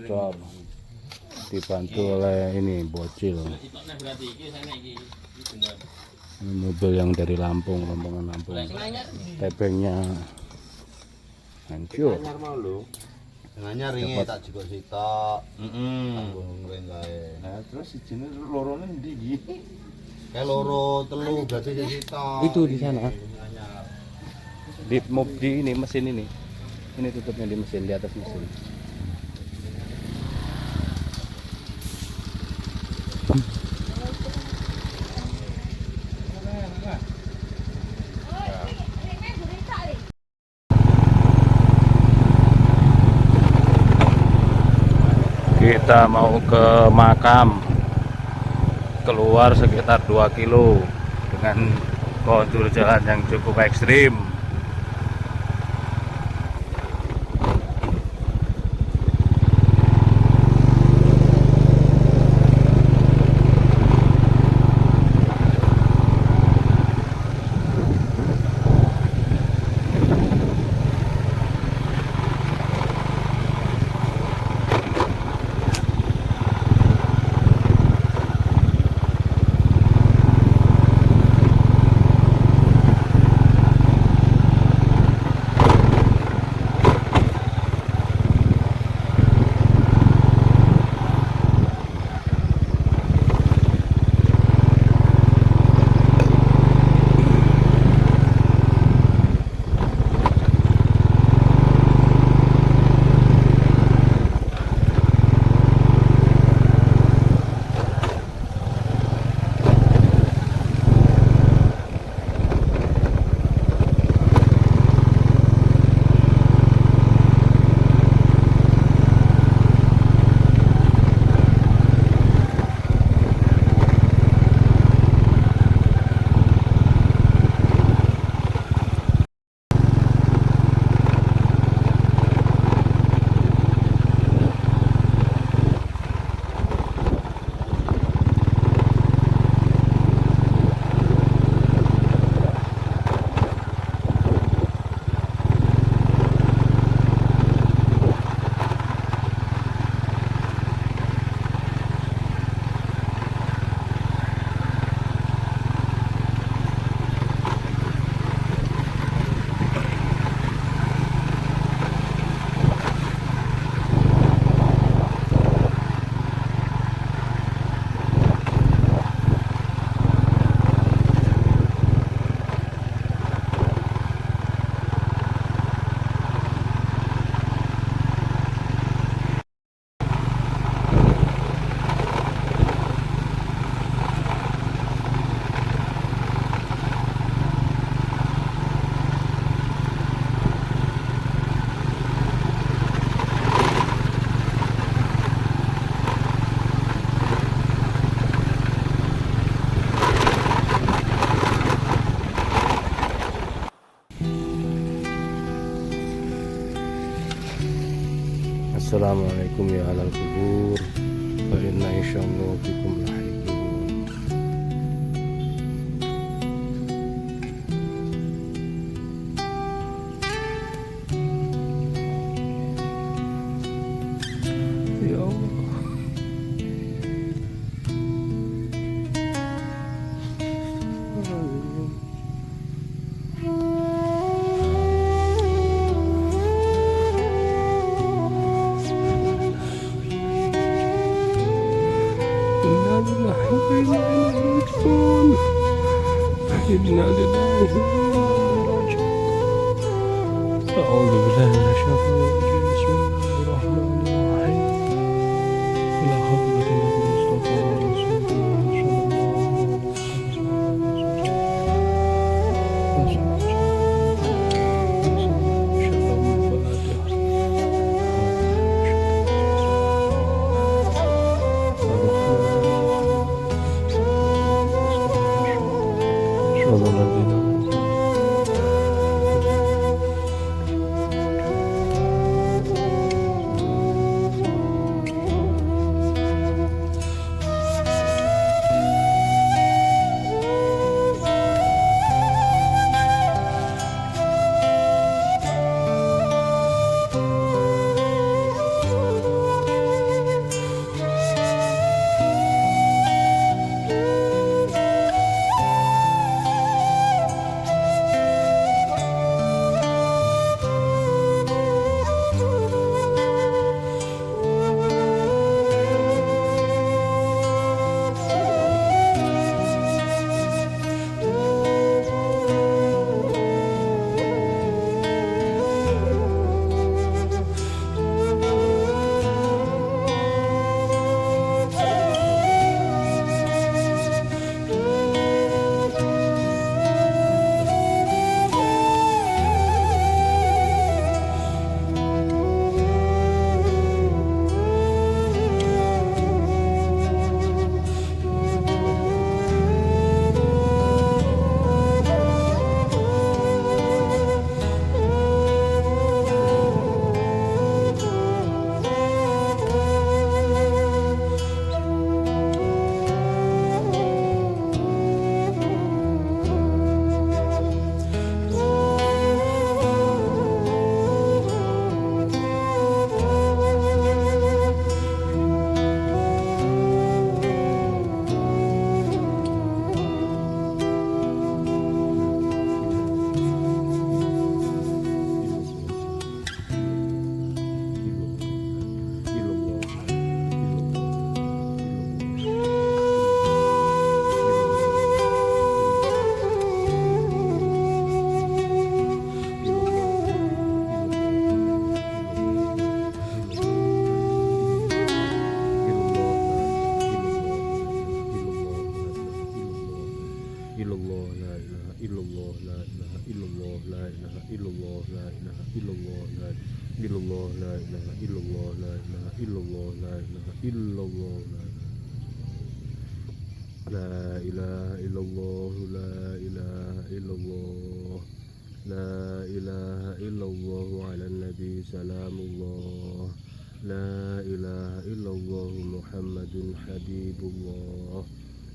Bocor dibantu oleh ini bocil. Ini mobil yang dari Lampung, rombongan Lampung. Tebengnya hancur. Nganyar ringe tak juga sitok. Tanggung renggae. Nah, terus si jenis lorone ndi iki? Kayak loro telu berarti sitok. Itu di sana. Di ini mesin ini. Ini tutupnya di mesin, di atas mesin. Kita mau ke makam, keluar sekitar 2 kilo dengan kontur jalan yang cukup ekstrim. Assalamualaikum ya alal kubur, wa inna insyaallah bikum lahiqun. Ya Allah, inna lillahi wa inna ilaihi raji'un. A'udzu billahi minasyaitonir rajim. Bismillahirrahmanirrahim. Ila hadratin Nabi Mustafa Rasulullah illallah, la ilaha illallah, la ilaha illallah, la ilaha illallah, la ilaha illallah, la ilaha illallah, ala nabi salamullah, la ilaha illallah, muhammadun habibullah,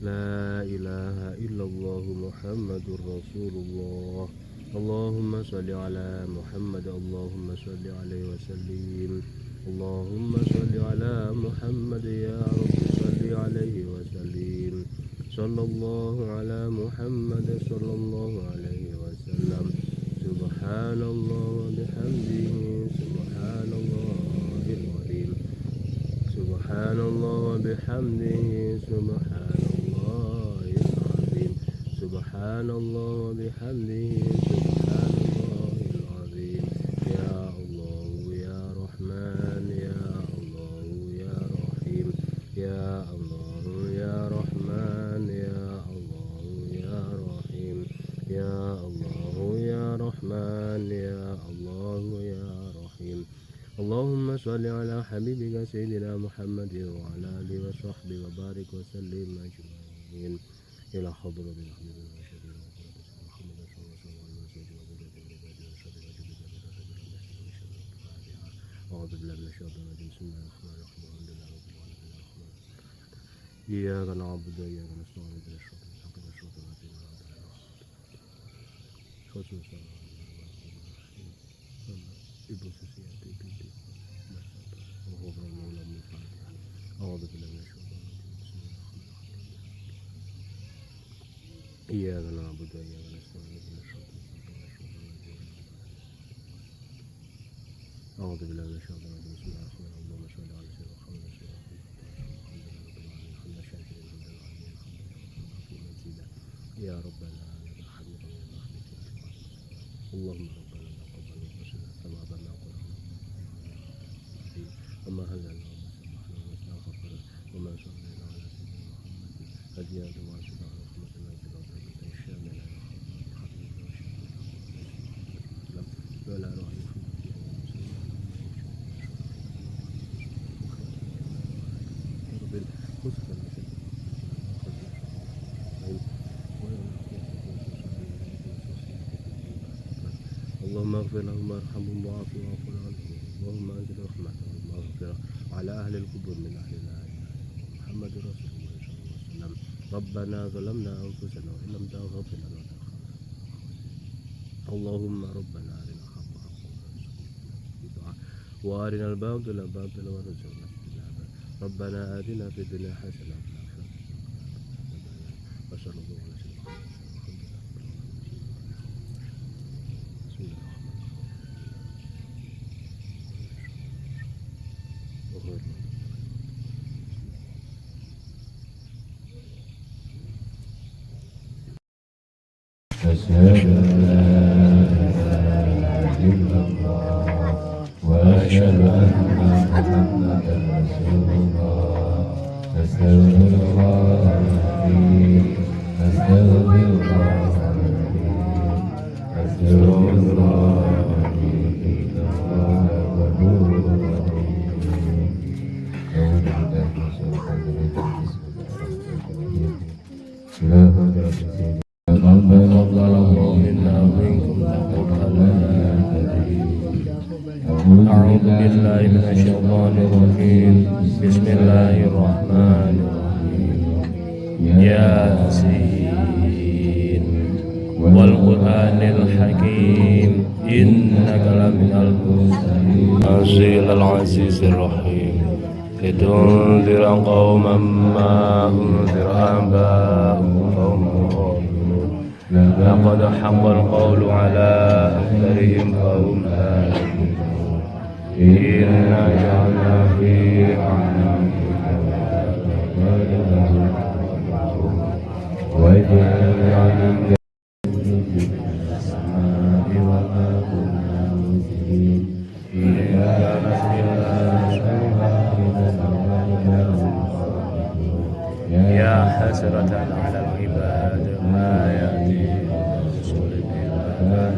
la ilaha illallah, muhammadur rasulullah. Allahumma salli ala Muhammad, Allahumma salli alaihi wasallim, Allahumma salli ala Muhammad, ya Rabbi salli alaihi wasallim, sallallahu ala Muhammad, sallallahu alaihi wasallam, subhanallah wa bihamdihi, subhanallahil azim, subhanallah wa bihamdihi, subhanallahil azim, subhanallah wa bihamdihi, subhanallahil azim. Ya Allah ya Rahman, ya Allah ya Rahim, ya Allah ya Rahman, ya Allah ya Rahim, ya Allah ya Rahman, ya Allah ya Rahim. Allahumma salli ala habibika sayyidina Muhammad wa ala alihi wa sahbihi wa barik wa sallim ajma'in. Ila hadratil habibina wa syarifina Muhammad sallallahu alaihi wasallam. A'udzu billahi minasyaitonir rajim. Bismillahirrahmanirrahim. Iyyaka na'budu wa iyyaka nasta'in. Ihdinas siratal mustaqim. Ibu Susiati binti A'udzu billahi minasyaitonir rajim. Iyyaka na'budu wa iyyaka nasta'in. A'udzu billahi minasyaitonir rajim. Bismillahirrahmanirrahim. Ya Rabbana Allahumma rabbana taqabbal minna thawaban وما هللنا وما سمحنا وما استغفرنا وما صلينا على سيدنا محمد هديا واسعة رحمتنا صراطك الشاملة ولا رأي اللهم اغفر لهم وارحمهم وعافهم واعف عنهم اللهم انزل رحمتك والمغفرة على اهل القبور من اهل لا اله الا محمد رسول الله صلى الله عليه وسلم. ربنا ظلمنا انفسنا وان لم تغفر لنا وترحمنا اللهم ربنا ارنا الحق حقا وارزقنا وارنا الباطل باطلا وارزقنا اجتنابه. ربنا آتنا في الدنيا حسنة وفي الآخرة حسنة وصلى الله على سيدنا أشهد أن لا إله إلا الله وأشهد أن محمدا رسول الله. أستغفر الله العظيم أستغفر الله العظيم أستغفر الله العظيم إن الله غفور رحيم. أعوذ بالله من الشيطان الرجيم. بسم الله الرحمن الرحيم. ربنا ظلم منا ومنكم أعوذ بالله من الشيطان الرجيم. بسم الله الرحمن الرحيم. ياسين والقرآن الحكيم إنك لمن المرسلين العزيز الرحيم لتنذر قوما ما أنذر آباؤهم فهم غافلون. لقد حق القول على أكثرهم فهم لا يؤمنون. إنا جعلنا في أعناقهم وجعلنا من السماء وما كنا منزلين إلا مسجدا يا حسرة على العباد ما يأتي رسول الله.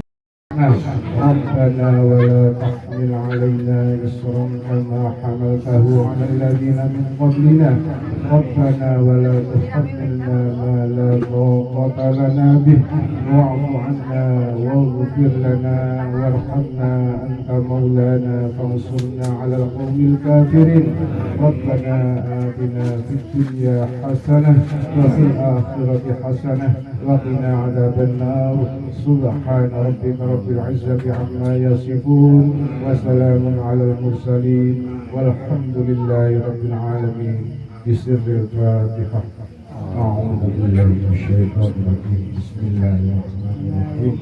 ربنا ولا تحرمنا تحمل علينا إصرا كما حملته على الذين من قبلنا ربنا ولا تحملنا ما لا طاقة لنا به واعف عنا واغفر لنا وارحمنا أنت مولانا فانصرنا على القوم الكافرين ربنا آتنا في الدنيا حسنة وفي الآخرة حسنة وقنا عذاب النار سبحان ربك رب العزة عما يصفون وسلام على المرسلين والحمد لله رب العالمين بسر الفاتحة. أعوذ بالله من الشيطان الرجيم بسم الله الرحمن الرحيم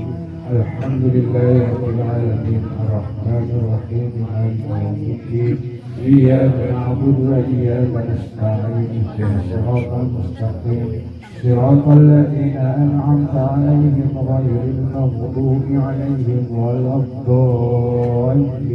الحمد لله رب العالمين الرحمن الرحيم مالك يوم الدين إياك نعبد وإياك نستعين اهدنا الصراط المستقيم صراط الذين أنعمت عليهم غير المغضوب عليهم ولا الضالين